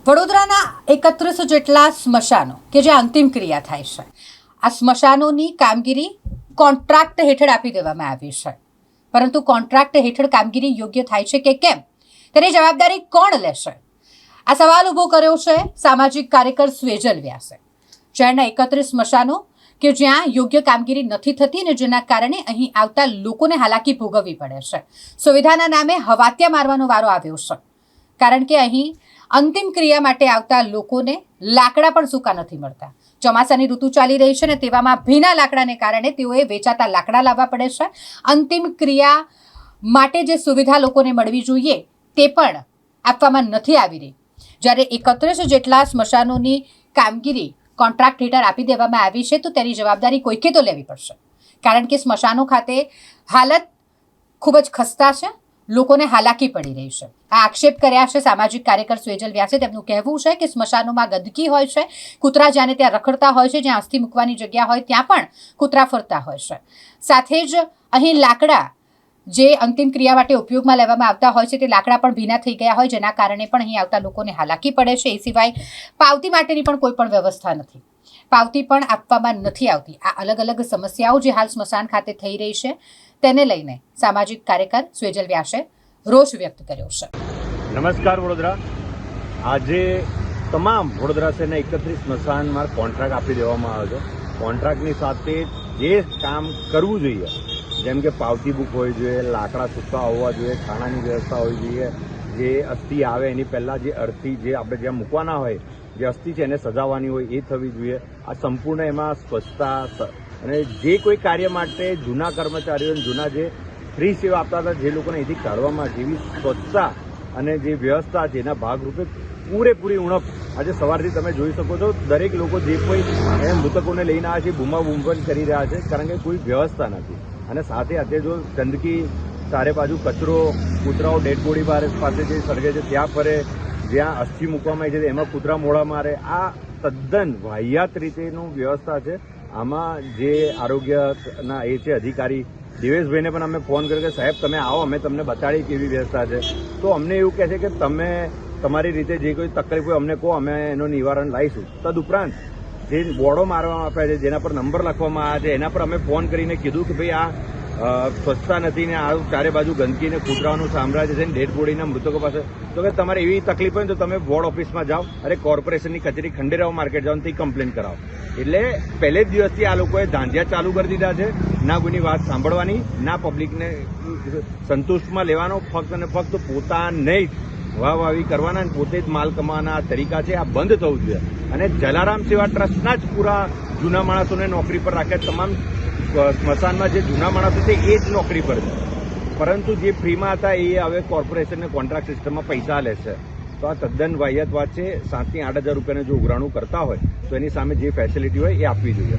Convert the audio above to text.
વડોદરાના 31 જેટલા સ્મશાનો કે જે અંતિમ ક્રિયા થાય છે, આ સ્મશાનોની કામગીરી કોન્ટ્રાક્ટ હેઠળ આપી દેવામાં આવી છે, પરંતુ કોન્ટ્રાક્ટ હેઠળ કામગીરી યોગ્ય થાય છે કે કેમ, તેની જવાબદારી કોણ લેશે? આ સવાલ ઊભો કર્યો છે સામાજિક કાર્યકર સ્વેજલ વ્યાસે. શહેરના 31 સ્મશાનો કે જ્યાં યોગ્ય કામગીરી નથી થતી અને જેના કારણે અહીં આવતા લોકોને હાલાકી ભોગવવી પડે છે. સુવિધાના નામે હવાતિયા મારવાનો વારો આવ્યો છે, કારણ કે અહીં અંતિમ ક્રિયા માટે આવતા લોકોને લાકડા પણ સૂકા નથી મળતા. ચોમાસાની ઋતુ ચાલી રહી છે ને તેવામાં ભીના લાકડાને કારણે તેઓએ વેચાતા લાકડા લાવવા પડે છે. અંતિમ ક્રિયા માટે જે સુવિધા લોકોને મળવી જોઈએ તે પણ આપવામાં નથી આવી રહી. જ્યારે 31 જેટલા સ્મશાનોની કામગીરી કોન્ટ્રાક્ટ હેઠળ આપી દેવામાં આવી છે, તો તેની જવાબદારી કોઈકે તો લેવી પડશે, કારણ કે સ્મશાનો ખાતે હાલત ખૂબ જ ખસ્તા છે, લોકોને હાલાકી પડી રહી છે. આ આક્ષેપ કર્યા છે સામાજિક કાર્યકર સ્વેજલ વ્યાસે. તેમનું કહેવું છે કે સ્મશાનોમાં ગંદકી હોય છે, કૂતરા જ્યાં ત્યાં રખડતા હોય છે, જ્યાં અસ્થિ મૂકવાની જગ્યા હોય ત્યાં પણ કૂતરા ફરતા હોય છે. સાથે જ અહીં લાકડા જે અંતિમ ક્રિયા માટે ઉપયોગમાં લેવામાં આવતા હોય છે તે લાકડા પણ ભીના થઈ ગયા હોય, જેના કારણે પણ અહીં આવતા લોકોને હાલાકી પડે છે. એ સિવાય પાવતી માટેની પણ કોઈ પણ વ્યવસ્થા નથી, પાવતી પણ આપવામાં નથી આવતી. આ અલગ અલગ સમસ્યાઓ જે હાલ સ્મશાન ખાતે થઈ રહી છે તેને લઈને સામાજિક કાર્યકર સ્વેજલ વ્યાસે રોષ વ્યક્ત કર્યો છે. નમસ્કાર વડોદરા. આજે તમામ વડોદરા શહેરના 31 સ્મશાનમાં કોન્ટ્રાક્ટ આપી દેવામાં આવ્યો છે. કોન્ટ્રાક્ટની સાથે જે કામ કરવું જોઈએ, જેમ કે પાવતી બુક હોવી જોઈએ, લાકડા સૂકા હોવા જોઈએ, ખાણાની વ્યવસ્થા હોવી જોઈએ, જે અસ્થિ આવે એની પહેલાં જે અર્થી જે આપણે જ્યાં મૂકવાના હોય, જે અસ્થિ છે એને સજાવવાની હોય એ થવી જોઈએ. આ સંપૂર્ણ એમાં સ્વચ્છતા અને જે કોઈ કાર્ય માટે જૂના કર્મચારીઓ જૂના જે ફ્રી સેવા આપતા હતા જે લોકોને અહીંથી કાઢવામાં જેવી સ્વચ્છતા અને જે વ્યવસ્થા છે એના ભાગરૂપે પૂરેપૂરી ઉણપ આજે સવારથી તમે જોઈ શકો છો. દરેક લોકો જે કોઈ મૃતકોને લઈને આવ્યા છે બૂમાબૂમ પણ કરી રહ્યા છે, કારણ કે કોઈ વ્યવસ્થા નથી. અને સાથે અત્યારે જો ગંદકી, ચારે બાજુ કચરો, કૂતરાઓ ડેડ બોડી પાસે જે સળગે છે ત્યાં ફરે, જ્યાં અસ્થિ મૂકવામાં આવી છે એમાં કૂતરા મોડા મારે, આ તદ્દન વાહિયાત રીતેનું વ્યવસ્થા છે. આમાં જે આરોગ્યના એ છે અધિકારી દેવેશભાઈને પણ અમે ફોન કર્યો કે સાહેબ તમે આવો, અમે તમને બતાડીએ કેવી વ્યવસ્થા છે. તો અમને એવું કહે છે કે તમે તમારી રીતે જે કોઈ તકલીફ હોય અમને કહો, અમે એનું નિવારણ લાવીશું. તદુપરાંત જે બોર્ડો મારવામાં આવ્યા છે, જેના પર નંબર લખવામાં આવ્યા છે, એના પર અમે ફોન કરીને કીધું કે ભાઈ આ સ્વચ્છતા નથી ને આ ચારે બાજુ ગંદકી ને કૂતરાઓનું સામ્રાજ્ય છે ને ડેડ બોડીના મૃતકો પાસે. તો કે તમારે એવી તકલીફ હોય ને તો તમે બોર્ડ ઓફિસમાં જાઓ, અરે કોર્પોરેશનની કચેરી ખંડેરાવ માર્કેટ જાઓ ને કમ્પ્લેન કરાવો. એટલે પહેલે જ દિવસથી આ લોકોએ ધાંધિયા ચાલુ કરી દીધા છે. ના કોઈની વાત સાંભળવાની, ના પબ્લિકને સંતુષ્ટમાં લેવાનો, ફક્ત અને ફક્ત પોતાને જ વાહવાહી કરવાના અને પોતે જ માલ કમાવાના તરીકા છે. આ બંધ થવું જોઈએ. અને જલારામ સેવા ટ્રસ્ટના જ પૂરા જૂના માણસોને નોકરી પર રાખ્યા. તમામ સ્મશાનમાં જે જૂના માણસો છે એ જ નોકરી પર છે, પરંતુ જે ફ્રીમાં હતા એ હવે કોર્પોરેશનને કોન્ટ્રાક્ટ સિસ્ટમમાં પૈસા લેશે. તો આ તદ્દન વાહિયાત વાત છે. 7,000 થી 8,000 રૂપિયાને જો ઉઘરાણું કરતા હોય તો એની સામે જે ફેસિલિટી હોય એ આપવી જોઈએ.